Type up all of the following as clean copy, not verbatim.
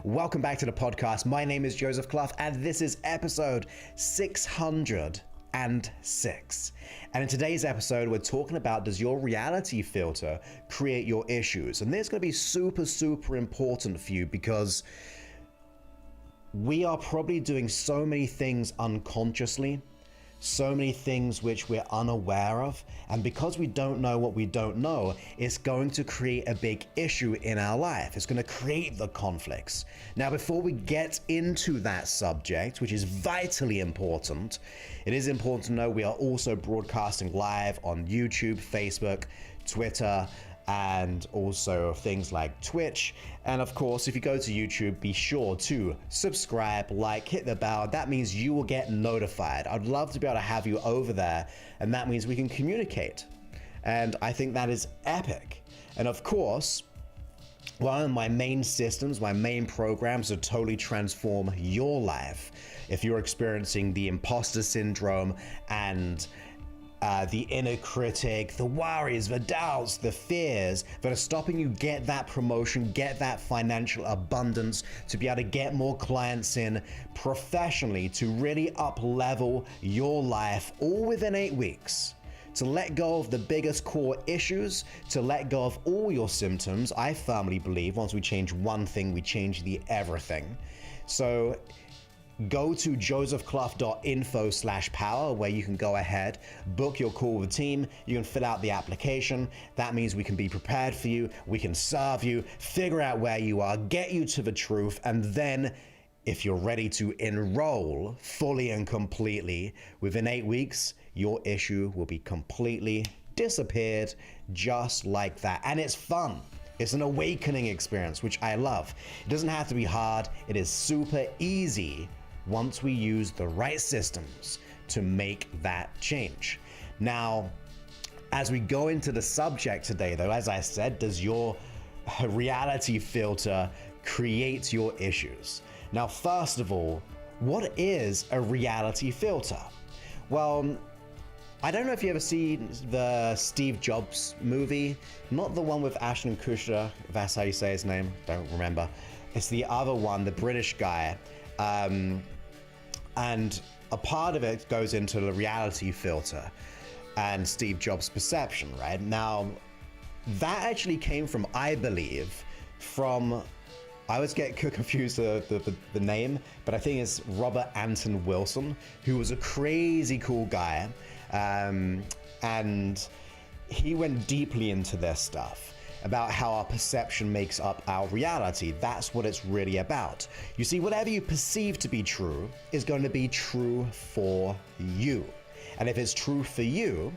Welcome back to the podcast. My name is Joseph Clough, and this is episode 606. And in today's episode, we're talking about, does your reality filter create your issues? And this is going to be super important for you because we are probably doing so many things unconsciously, so many things which we're unaware of, and because we don't know what we don't know, it's going to create a big issue in our life. It's going to create the conflicts. Now, before we get into that subject, which is vitally important, it is important to know we are also broadcasting live on YouTube, Facebook, Twitter, and also things like Twitch. And of course, if you go to YouTube, be sure to subscribe, like, hit the bell. That means you will get notified. I'd love to be able to have you over there, and that means we can communicate. And I think that is epic. And of course, one of my main systems, my main programs to totally transform your life. If you're experiencing the imposter syndrome and the inner critic, the worries, the doubts, the fears that are stopping you get that promotion, get that financial abundance, to be able to get more clients in professionally, to really up-level your life all within 8 weeks. To let go of the biggest core issues, to let go of all your symptoms. I firmly believe once we change one thing, we change the everything. So go to josephclough.info/power, where you can go ahead, book your call with the team. You can fill out the application. That means we can be prepared for you. We can serve you, figure out where you are, get you to the truth. And then if you're ready to enroll fully and completely, within 8 weeks, your issue will be completely disappeared just like that. And it's fun. It's an awakening experience, which I love. It doesn't have to be hard. It is super easy once we use the right systems to make that change. Now, as we go into the subject today, though, as I said, does your reality filter create your issues? Now, first of all, what is a reality filter? Well, I don't know if you ever seen the Steve Jobs movie, not the one with Ashton Kutcher, if that's how you say his name, don't remember. It's the other one, the British guy. And a part of it goes into the reality filter and Steve Jobs' perception, right? Now, that actually came from, I believe, from, I always get confused the name, but I think it's Robert Anton Wilson, who was a crazy cool guy. And he went deeply into this stuff about how our perception makes up our reality. That's what it's really about. You see, whatever you perceive to be true is going to be true for you. And if it's true for you,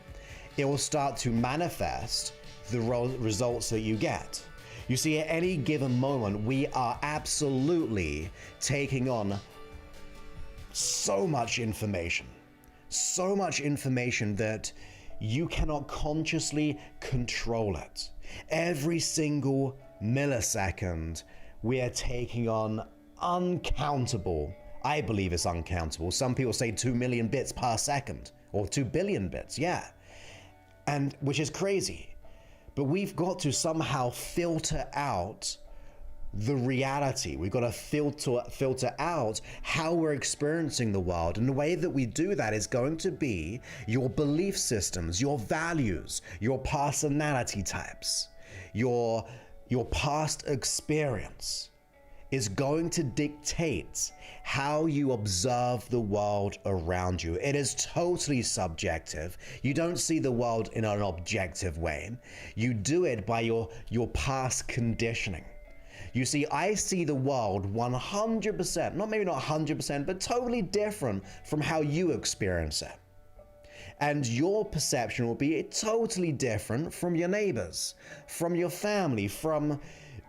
it will start to manifest the results that you get. You see, at any given moment, we are absolutely taking on so much information that you cannot consciously control it. Every single millisecond, we are taking on uncountable, I believe it's uncountable. Some people say 2 million bits per second, or 2 billion bits, yeah. And which is crazy. But we've got to somehow filter out the reality. We've got to filter out how we're experiencing the world. And the way that we do that is going to be your belief systems, your values, your personality types, your past experience is going to dictate how you observe the world around you. It is totally subjective. You don't see the world in an objective way. You do it by your past conditioning. You see, I see the world 100%, maybe not 100%, but totally different from how you experience it. And your perception will be totally different from your neighbors, from your family, from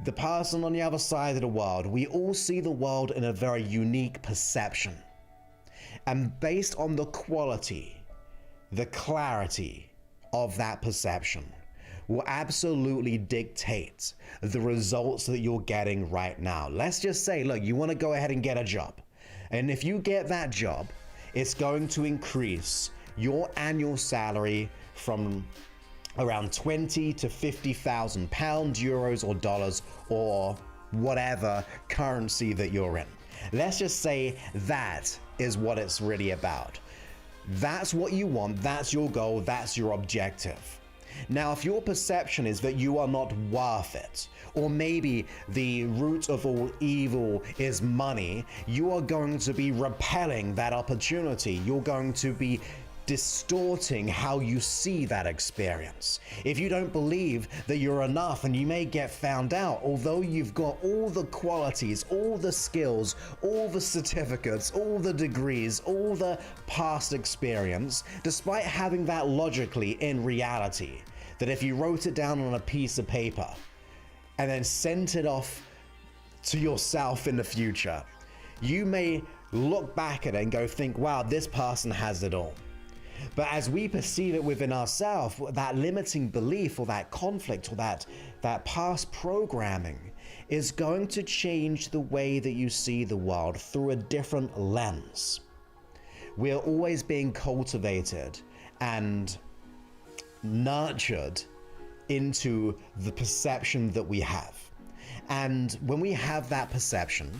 the person on the other side of the world. We all see the world in a very unique perception. And based on the quality, the clarity of that perception, will absolutely dictate the results that you're getting right now. Let's just say, look, you want to go ahead and get a job. And if you get that job, it's going to increase your annual salary from around 20 to 50,000 pounds, euros, or dollars, or whatever currency that you're in. Let's just say that is what it's really about. That's what you want, that's your goal, that's your objective. Now, if your perception is that you are not worth it, or maybe the root of all evil is money, you are going to be repelling that opportunity. You're going to be distorting how you see that experience. If you don't believe that you're enough, and you may get found out, although you've got all the qualities, all the skills, all the certificates, all the degrees, all the past experience, despite having that logically in reality, that if you wrote it down on a piece of paper and then sent it off to yourself in the future, you may look back at it and go think, wow, this person has it all. But as we perceive it within ourselves, that limiting belief or that conflict or that past programming is going to change the way that you see the world through a different lens. We're always being cultivated and nurtured into the perception that we have. And when we have that perception,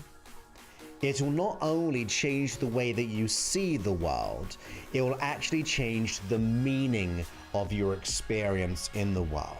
it will not only change the way that you see the world, it will actually change the meaning of your experience in the world.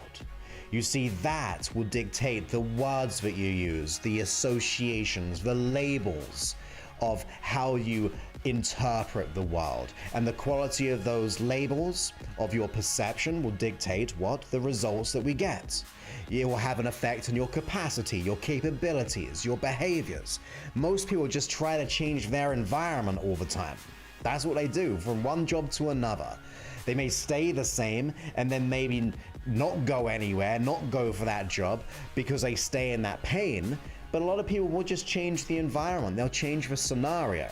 You see, that will dictate the words that you use, the associations, the labels of how you interpret the world. And the quality of those labels of your perception will dictate what the results that we get. It will have an effect on your capacity, your capabilities, your behaviors. Most people just try to change their environment all the time. That's what they do, from one job to another. They may stay the same and then maybe not go anywhere, not go for that job because they stay in that pain. But a lot of people will just change the environment. They'll change the scenario.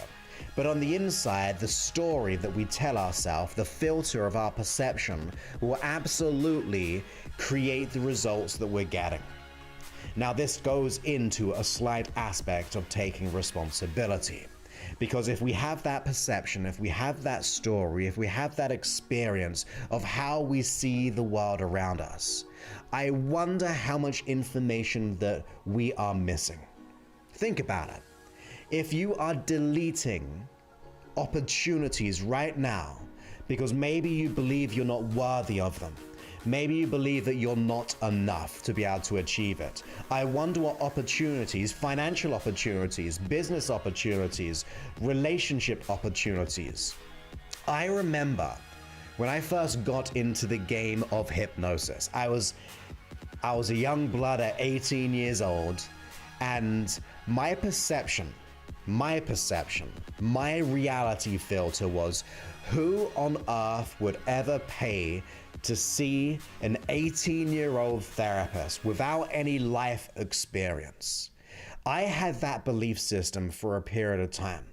But on the inside, the story that we tell ourselves, the filter of our perception, will absolutely create the results that we're getting. Now, this goes into a slight aspect of taking responsibility. Because if we have that perception, if we have that story, if we have that experience of how we see the world around us, I wonder how much information that we are missing. Think about it. If you are deleting opportunities right now because maybe you believe you're not worthy of them, maybe you believe that you're not enough to be able to achieve it, I wonder what opportunities, financial opportunities, business opportunities, relationship opportunities. I remember when I first got into the game of hypnosis, I was a young blood at 18 years old, and my perception, my reality filter was, who on earth would ever pay to see an 18-year-old therapist without any life experience? I had that belief system for a period of time.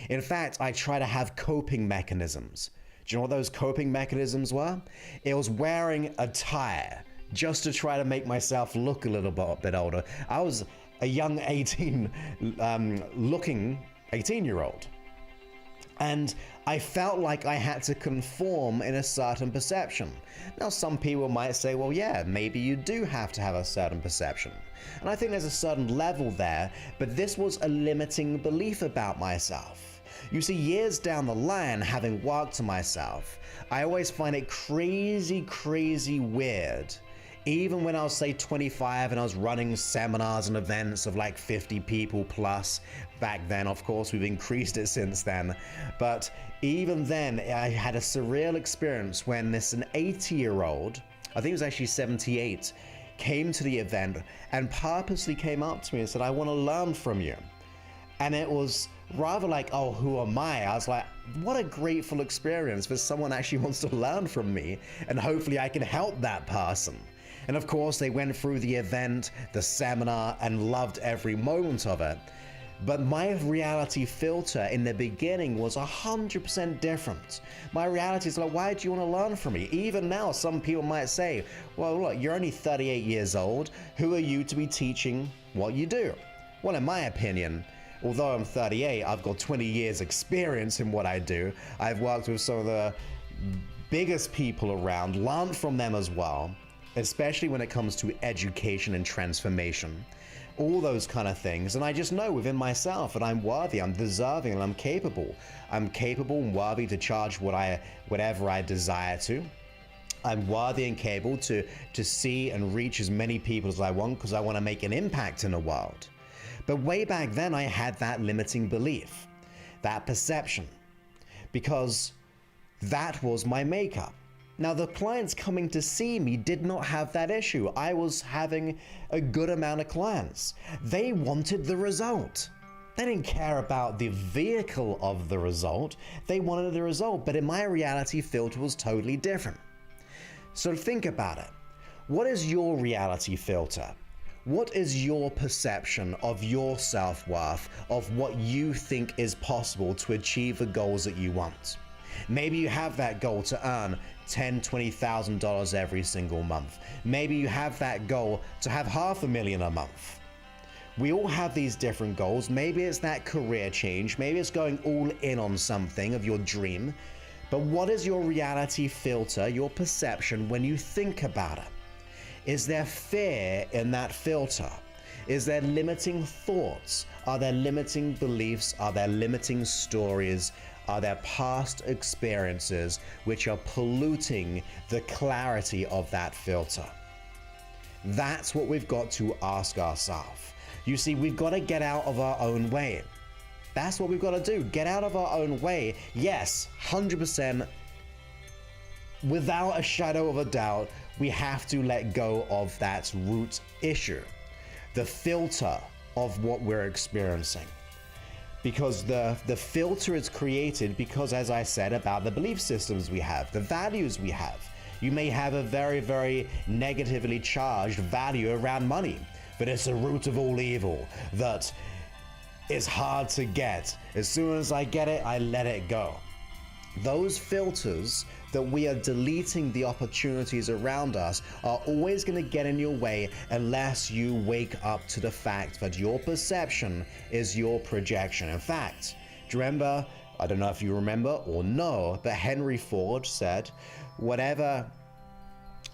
In fact, I try to have coping mechanisms. Do you know what those coping mechanisms were? It was wearing a tie just to try to make myself look a little bit older. I was a young looking 18-year-old. And I felt like I had to conform in a certain perception. Now, some people might say, well, yeah, maybe you do have to have a certain perception. And I think there's a certain level there, but this was a limiting belief about myself. You see, years down the line, having worked on myself, I always find it crazy weird. Even when I was, say, 25 and I was running seminars and events of like 50 people plus back then. Of course, we've increased it since then. But even then, I had a surreal experience when an 80-year-old, I think it was actually 78, came to the event and purposely came up to me and said, I want to learn from you. And it was rather like, oh, who am I? I was like, what a grateful experience that someone actually wants to learn from me, and hopefully I can help that person. And of course, they went through the event, the seminar, and loved every moment of it. But my reality filter in the beginning was 100% different. My reality is like, why do you want to learn from me? Even now, some people might say, well, look, you're only 38 years old. Who are you to be teaching what you do? Well, in my opinion, although I'm 38, I've got 20 years experience in what I do. I've worked with some of the biggest people around, learned from them as well, especially when it comes to education and transformation. all those kind of things. And I just know within myself that I'm worthy, I'm deserving, and I'm capable. I'm capable and worthy to charge whatever I desire to. I'm worthy and capable to see and reach as many people as I want, because I want to make an impact in the world. But way back then, I had that limiting belief, that perception, because that was my makeup. Now, the clients coming to see me did not have that issue. I was having a good amount of clients. They wanted the result. They didn't care about the vehicle of the result. They wanted the result. But in my reality filter was totally different. So think about it. What is your reality filter? What is your perception of your self-worth, of what you think is possible to achieve the goals that you want? Maybe you have that goal to earn $10,000, $20,000 every single month. Maybe you have that goal to have $500,000 a month. We all have these different goals. Maybe it's that career change. Maybe it's going all in on something of your dream. But what is your reality filter, your perception when you think about it? Is there fear in that filter? Is there limiting thoughts? Are there limiting beliefs? Are there limiting stories? Are there past experiences which are polluting the clarity of that filter? That's what we've got to ask ourselves. You see, we've got to get out of our own way. That's what we've got to do. Get out of our own way. Yes, 100%. Without a shadow of a doubt, we have to let go of that root issue, the filter of what we're experiencing. Because the filter is created because, as I said, about the belief systems we have, the values we have. You may have a very, very negatively charged value around money, but it's the root of all evil that is hard to get. As soon as I get it, I let it go. Those filters that we are deleting the opportunities around us are always going to get in your way unless you wake up to the fact that your perception is your projection. In fact, do you remember, I don't know if you remember or know, but Henry Ford said, whether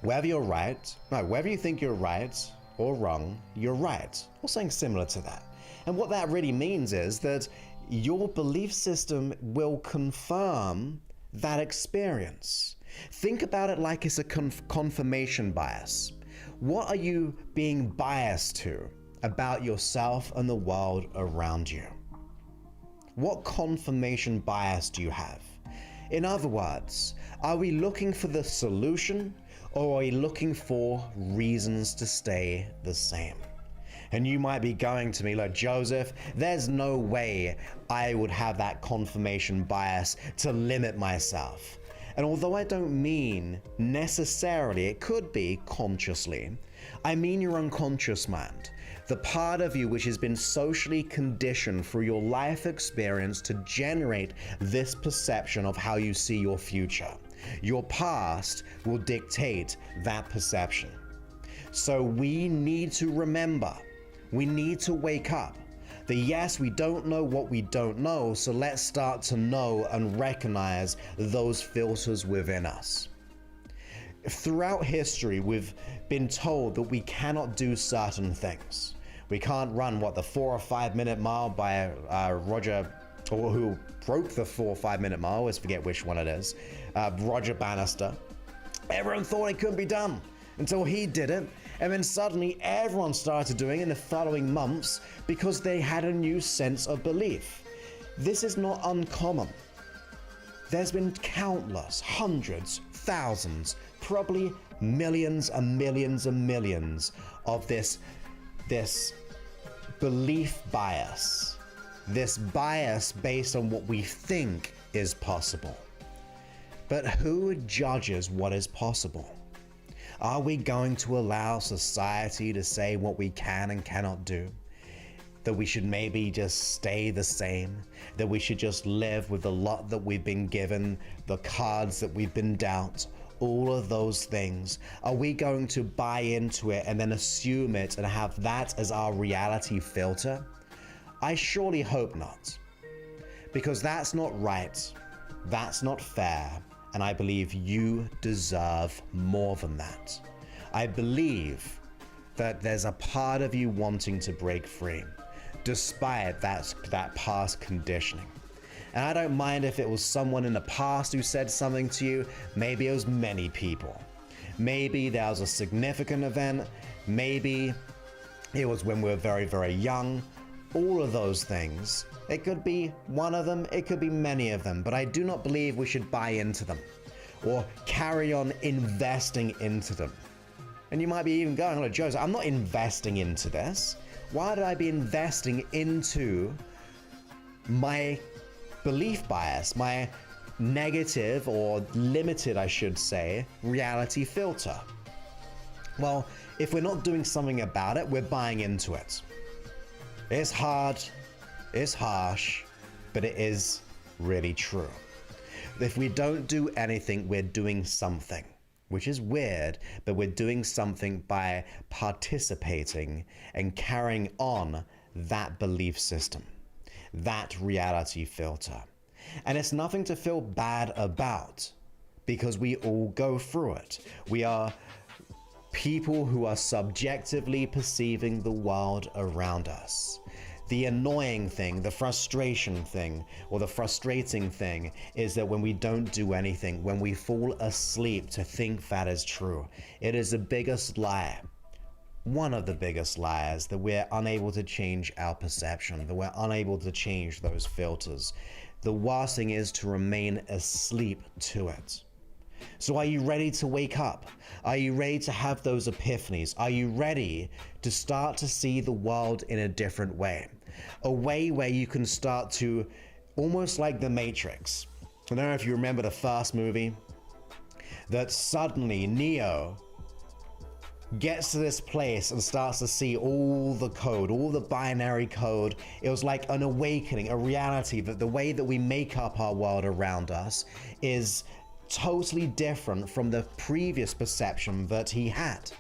you think you're right or wrong, you're right, or something similar to that. And what that really means is that your belief system will confirm that experience. Think about it like it's a confirmation bias. What are you being biased to about yourself and the world around you? What confirmation bias do you have? In other words, are we looking for the solution, or are we looking for reasons to stay the same? And you might be going to me like, Joseph, there's no way I would have that confirmation bias to limit myself. And although I don't mean necessarily, it could be consciously, I mean your unconscious mind. The part of you which has been socially conditioned through your life experience to generate this perception of how you see your future. Your past will dictate that perception. So we need to remember, we need to wake up. That yes, we don't know what we don't know, so let's start to know and recognize those filters within us. Throughout history, we've been told that we cannot do certain things. We can't run, the 4 or 5 minute mile by Roger, or who broke the 4 or 5 minute mile, let's forget which one it is, Roger Bannister. Everyone thought it couldn't be done until he did it. And then suddenly everyone started doing it in the following months because they had a new sense of belief. This is not uncommon. There's been countless, hundreds, thousands, probably millions and millions and millions of this belief bias. This bias based on what we think is possible. But who judges what is possible? Are we going to allow society to say what we can and cannot do? That we should maybe just stay the same? That we should just live with the lot that we've been given, the cards that we've been dealt, all of those things? Are we going to buy into it and then assume it and have that as our reality filter? I surely hope not. Because that's not right, that's not fair, and I believe you deserve more than that. I believe that there's a part of you wanting to break free, despite that past conditioning. And I don't mind if it was someone in the past who said something to you. Maybe it was many people. Maybe there was a significant event. Maybe it was when we were very, very young. All of those things. It could be one of them, it could be many of them, but I do not believe we should buy into them or carry on investing into them. And you might be even going, look, Joseph, I'm not investing into this. Why would I be investing into my belief bias, my negative or limited, I should say, reality filter? Well, if we're not doing something about it, we're buying into it. It's hard, it's harsh, but it is really true. If we don't do anything, we're doing something, which is weird, but we're doing something by participating and carrying on that belief system, that reality filter. And it's nothing to feel bad about, because we all go through it. We are people who are subjectively perceiving the world around us. The annoying thing, the frustration thing, or the frustrating thing is that when we don't do anything, when we fall asleep to think that is true, it is the biggest lie. One of the biggest lies, that we're unable to change our perception, that we're unable to change those filters. The worst thing is to remain asleep to it. So are you ready to wake up? Are you ready to have those epiphanies? Are you ready to start to see the world in a different way? A way where you can start to, almost like the Matrix. I don't know if you remember the first movie, that suddenly Neo gets to this place and starts to see all the code, all the binary code. It was like an awakening, a reality that the way that we make up our world around us is totally different from the previous perception that he had.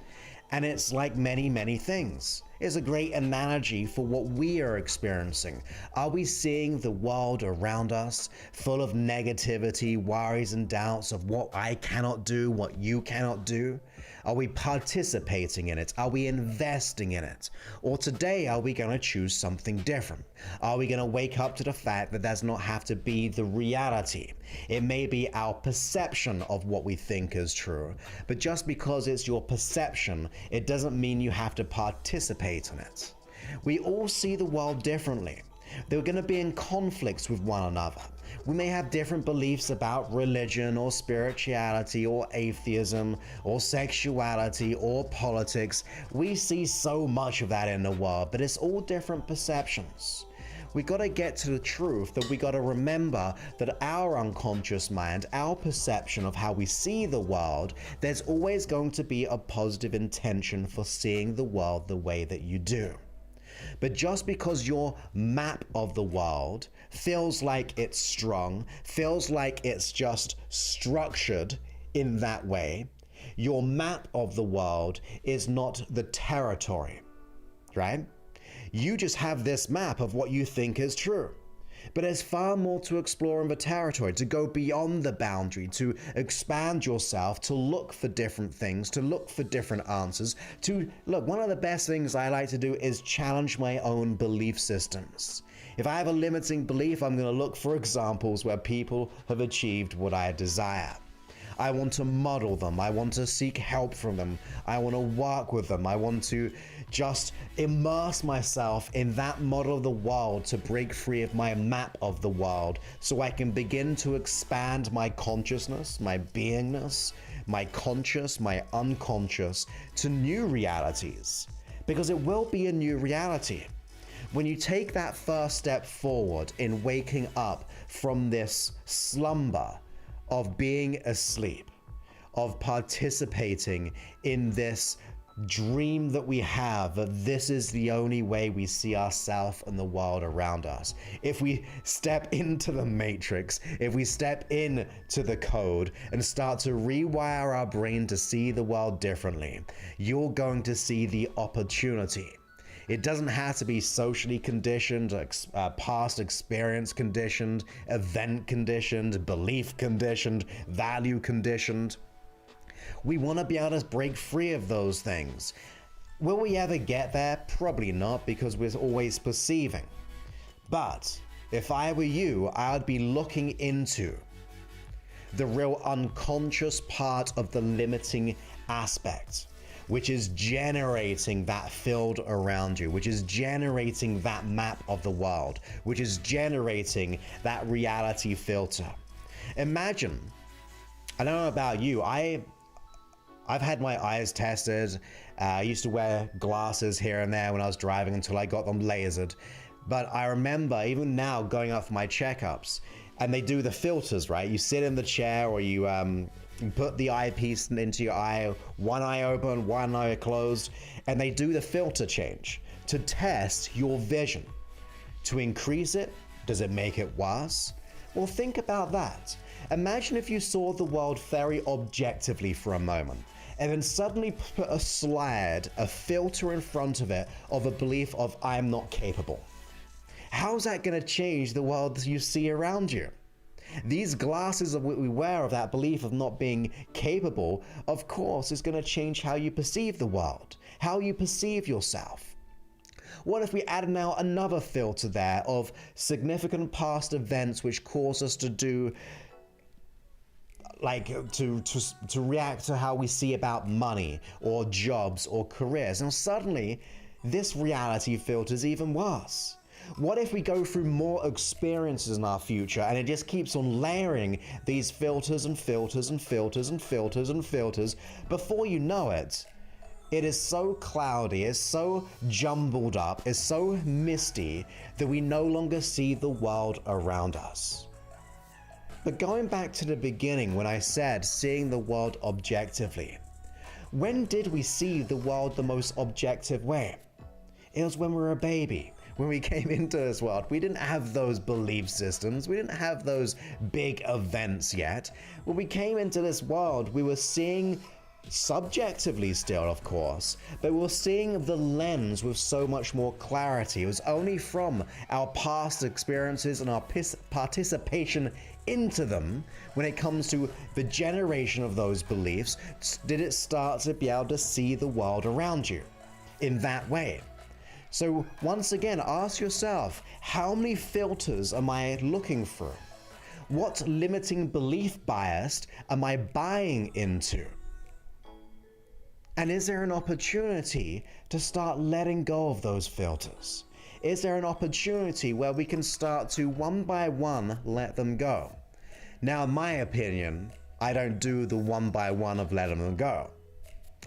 And it's like many, many things. It's a great analogy for what we are experiencing. Are we seeing the world around us full of negativity, worries, and doubts of what I cannot do, what you cannot do? Are we participating in it? Are we investing in it? Or today, are we going to choose something different? Are we going to wake up to the fact that does not have to be the reality? It may be our perception of what we think is true, but just because it's your perception, it doesn't mean you have to participate in it. We all see the world differently. They're going to be in conflicts with one another. We may have different beliefs about religion or spirituality or atheism or sexuality or politics. We see so much of that in the world, but it's all different perceptions. We got to get to the truth that we got to remember that our unconscious mind, our perception of how we see the world, there's always going to be a positive intention for seeing the world the way that you do. But just because your map of the world feels like it's strong, feels like it's just structured in that way, your map of the world is not the territory, right? You just have this map of what you think is true. But there's far more to explore in the territory, to go beyond the boundary, to expand yourself, to look for different things, to look for different answers, look, one of the best things I like to do is challenge my own belief systems. If I have a limiting belief, I'm going to look for examples where people have achieved what I desire. I want to model them. I want to seek help from them. I want to work with them. I want to just immerse myself in that model of the world to break free of my map of the world so I can begin to expand my consciousness, my beingness, my conscious, my unconscious to new realities. Because it will be a new reality. When you take that first step forward in waking up from this slumber of being asleep, of participating in this dream that we have, that this is the only way we see ourselves and the world around us. If we step into the matrix, if we step into the code and start to rewire our brain to see the world differently, you're going to see the opportunity. It doesn't have to be socially conditioned, past experience conditioned, event conditioned, belief conditioned, value conditioned. We want to be able to break free of those things. Will we ever get there? Probably not, because we're always perceiving. But if I were you, I would be looking into the real unconscious part of the limiting aspect, which is generating that field around you, which is generating that map of the world, which is generating that reality filter. Imagine, I don't know about you, I've had my eyes tested. I used to wear glasses here and there when I was driving until I got them lasered. But I remember even now going out for my checkups, and they do the filters, right? You sit in the chair, or you put the eyepiece into your eye, one eye open, one eye closed, and they do the filter change to test your vision. To increase it, does it make it worse? Well, think about that. Imagine if you saw the world very objectively for a moment, and then suddenly put a slide, a filter in front of it of a belief of I'm not capable. How's that going to change the world that you see around you? These glasses of what we wear, of that belief of not being capable, of course, is going to change how you perceive the world, how you perceive yourself. What if we added now another filter there of significant past events which cause us to do, like to react to how we see about money or jobs or careers? And suddenly this reality filter is even worse. What if we go through more experiences in our future, and it just keeps on layering these filters and filters and filters and filters and filters? Before you know it, it is so cloudy, it's so jumbled up, it's so misty that we no longer see the world around us. But going back to the beginning, when I said seeing the world objectively, when did we see the world the most objective way? It was when we were a baby. When we came into this world, we didn't have those belief systems. We didn't have those big events yet. When we came into this world, we were seeing subjectively still, of course, but we were seeing the lens with so much more clarity. It was only from our past experiences and our participation into them, when it comes to the generation of those beliefs, did it start to be able to see the world around you in that way. So once again, ask yourself, how many filters am I looking for? What limiting belief bias am I buying into? And is there an opportunity to start letting go of those filters? Is there an opportunity where we can start to one by one let them go? Now, in my opinion, I don't do the one by one of letting them go.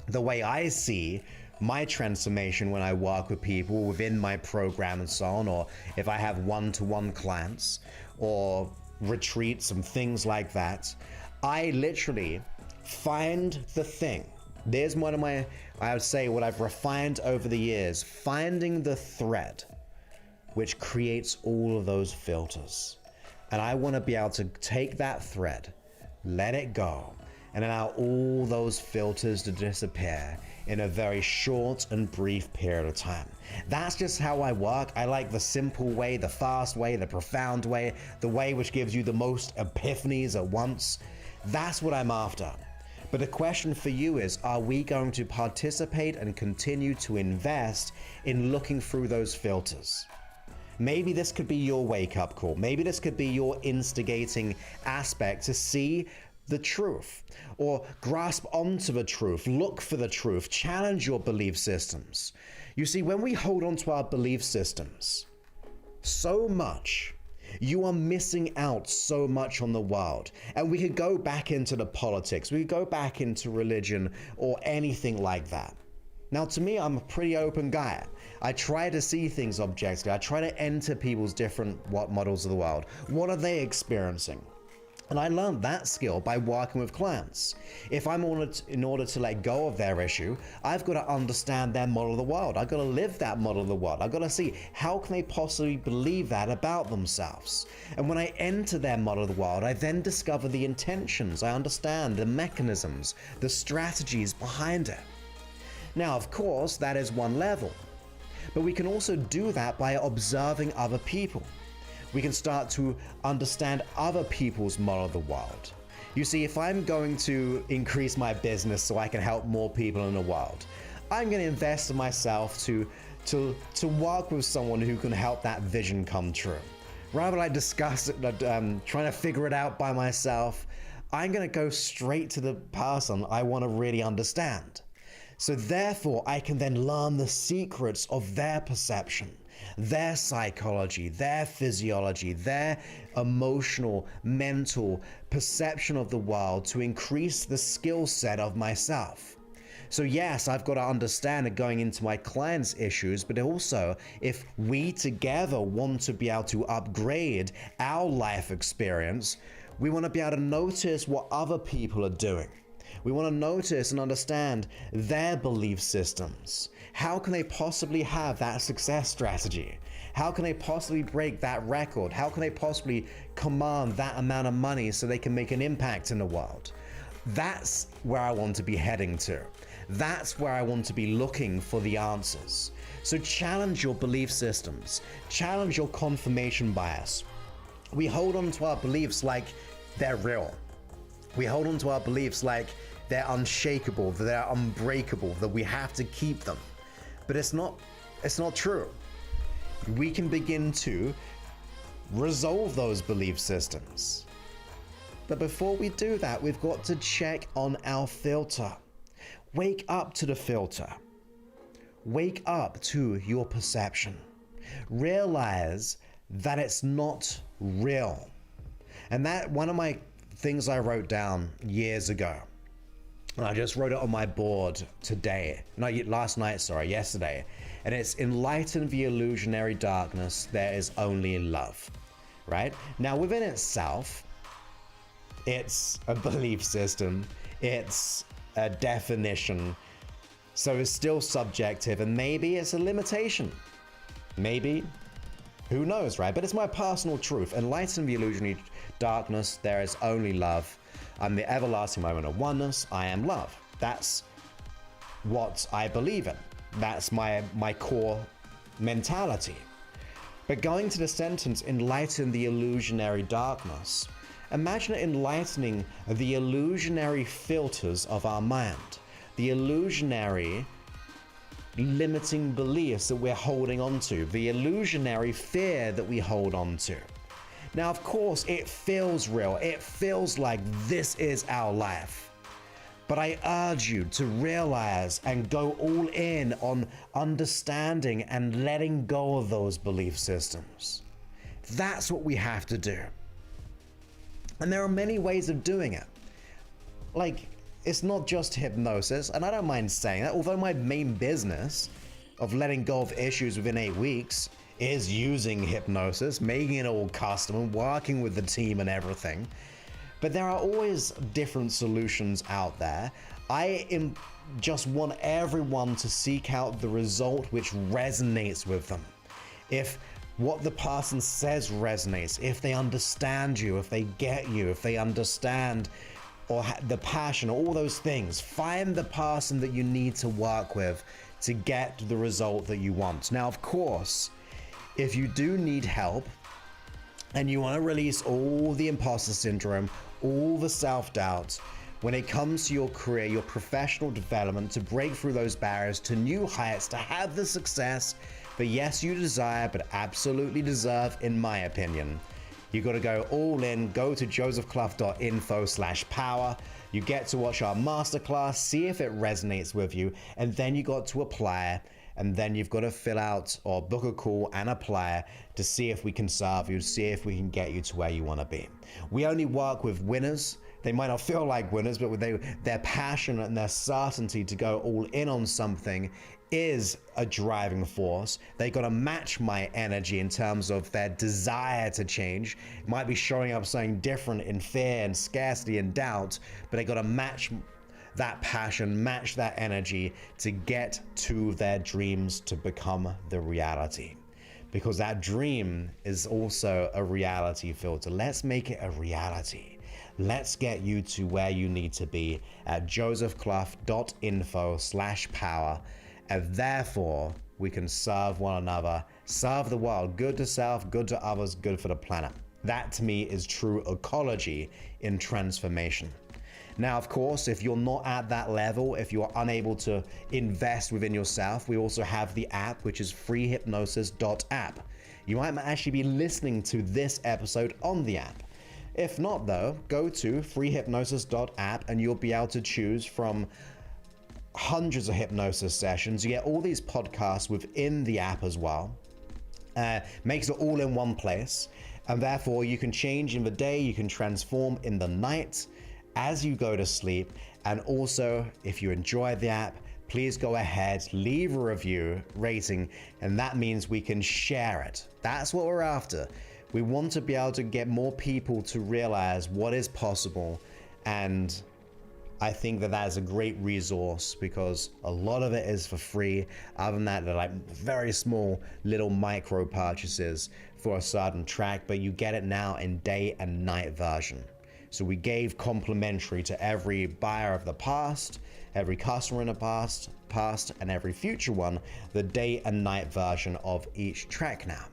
The way I see my transformation when I work with people within my program and so on, or if I have one-to-one clients or retreats and things like that, I literally find the thing. There's one of my, I would say, what I've refined over the years, finding the thread which creates all of those filters. And I want to be able to take that thread, let it go, and allow all those filters to disappear in a very short and brief period of time. That's just how I work. I like the simple way, the fast way, the profound way, the way which gives you the most epiphanies at once. That's what I'm after. But the question for you is, are we going to participate and continue to invest in looking through those filters? Maybe this could be your wake-up call. Maybe this could be your instigating aspect to see the truth, or grasp onto the truth, look for the truth, challenge your belief systems. You see, when we hold on to our belief systems so much, you are missing out so much on the world. And we could go back into the politics, we could go back into religion or anything like that. Now, to me, I'm a pretty open guy. I try to see things objectively. I try to enter people's different models of the world. What are they experiencing? And I learned that skill by working with clients. If I'm in order to let go of their issue, I've got to understand their model of the world. I've got to live that model of the world. I've got to see how can they possibly believe that about themselves. And when I enter their model of the world, I then discover the intentions. I understand the mechanisms, the strategies behind it. Now, of course, that is one level. But we can also do that by observing other people. We can start to understand other people's model of the world. You see, if I'm going to increase my business so I can help more people in the world, I'm going to invest in myself to work with someone who can help that vision come true. Rather than I discuss it, trying to figure it out by myself, I'm going to go straight to the person I want to really understand. So therefore, I can then learn the secrets of their perception, their psychology, their physiology, their emotional, mental perception of the world to increase the skill set of myself. So yes, I've got to understand it going into my clients' issues, but also if we together want to be able to upgrade our life experience, we want to be able to notice what other people are doing. We want to notice and understand their belief systems. How can they possibly have that success strategy? How can they possibly break that record? How can they possibly command that amount of money so they can make an impact in the world? That's where I want to be heading to. That's where I want to be looking for the answers. So challenge your belief systems. Challenge your confirmation bias. We hold on to our beliefs like they're real. We hold on to our beliefs like they're unshakable, that they're unbreakable, that we have to keep them. But it's not true. We can begin to resolve those belief systems. But before we do that, we've got to check on our filter. Wake up to the filter. Wake up to your perception. Realize that it's not real. And that one of my things I wrote down years ago, and I just wrote it on my board yesterday, and it's enlighten the illusionary darkness, there is only love, right? Now within itself, it's a belief system, it's a definition, so it's still subjective, and maybe it's a limitation. Maybe, who knows, right? But it's my personal truth. Enlighten the illusionary darkness, there is only love. I'm the everlasting moment of oneness, I am love. That's what I believe in. That's my core mentality. But going to the sentence, enlighten the illusionary darkness, imagine enlightening the illusionary filters of our mind, the illusionary limiting beliefs that we're holding on to, the illusionary fear that we hold on to. Now, of course, it feels real. It feels like this is our life. But I urge you to realize and go all in on understanding and letting go of those belief systems. That's what we have to do. And there are many ways of doing it. Like, it's not just hypnosis, and I don't mind saying that, although my main business of letting go of issues within 8 weeks is using hypnosis, making it all custom and working with the team and everything. But there are always different solutions out there. I just want everyone to seek out the result which resonates with them. If what the person says resonates, if they understand you, if they get you, if they understand or the passion, all those things, find the person that you need to work with to get the result that you want. Now, of course, if you do need help and you want to release all the imposter syndrome, all the self-doubt, when it comes to your career, your professional development, to break through those barriers to new heights, to have the success that yes, you desire, but absolutely deserve, in my opinion, you got to go all in. Go to josephclough.info/power. You get to watch our masterclass, see if it resonates with you, and then you got to apply. And then you've got to fill out or book a call and apply to see if we can serve you, see if we can get you to where you want to be. We only work with winners. They might not feel like winners, but with their passion and their certainty to go all in on something is a driving force. They got to match my energy in terms of their desire to change. It might be showing up something different in fear and scarcity and doubt, but they got to match that passion, match that energy to get to their dreams to become the reality. Because that dream is also a reality filter. Let's make it a reality. Let's get you to where you need to be at josephclough.info/power. And therefore, we can serve one another, serve the world, good to self, good to others, good for the planet. That to me is true ecology in transformation. Now, of course, if you're not at that level, if you are unable to invest within yourself, we also have the app, which is freehypnosis.app. You might actually be listening to this episode on the app. If not, though, go to freehypnosis.app and you'll be able to choose from hundreds of hypnosis sessions. You get all these podcasts within the app as well. Makes it all in one place, and therefore you can change in the day, you can transform in the night as you go to sleep. And also, if you enjoy the app, please go ahead, leave a review, rating, and that means we can share it. That's what we're after. We want to be able to get more people to realize what is possible, and I think that is a great resource because a lot of it is for free. Other than that, they're like very small little micro purchases for a certain track, but you get it now in day and night version. So we gave complimentary to every buyer of the past, every customer in the past, and every future one, the day and night version of each track now.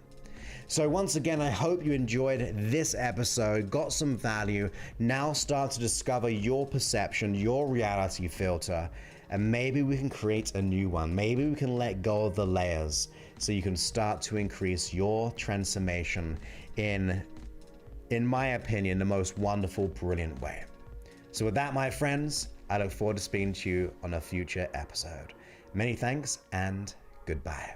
So once again, I hope you enjoyed this episode, got some value. Now start to discover your perception, your reality filter, and maybe we can create a new one. Maybe we can let go of the layers so you can start to increase your transformation in my opinion, the most wonderful, brilliant way. So with that, my friends, I look forward to speaking to you on a future episode. Many thanks and goodbye.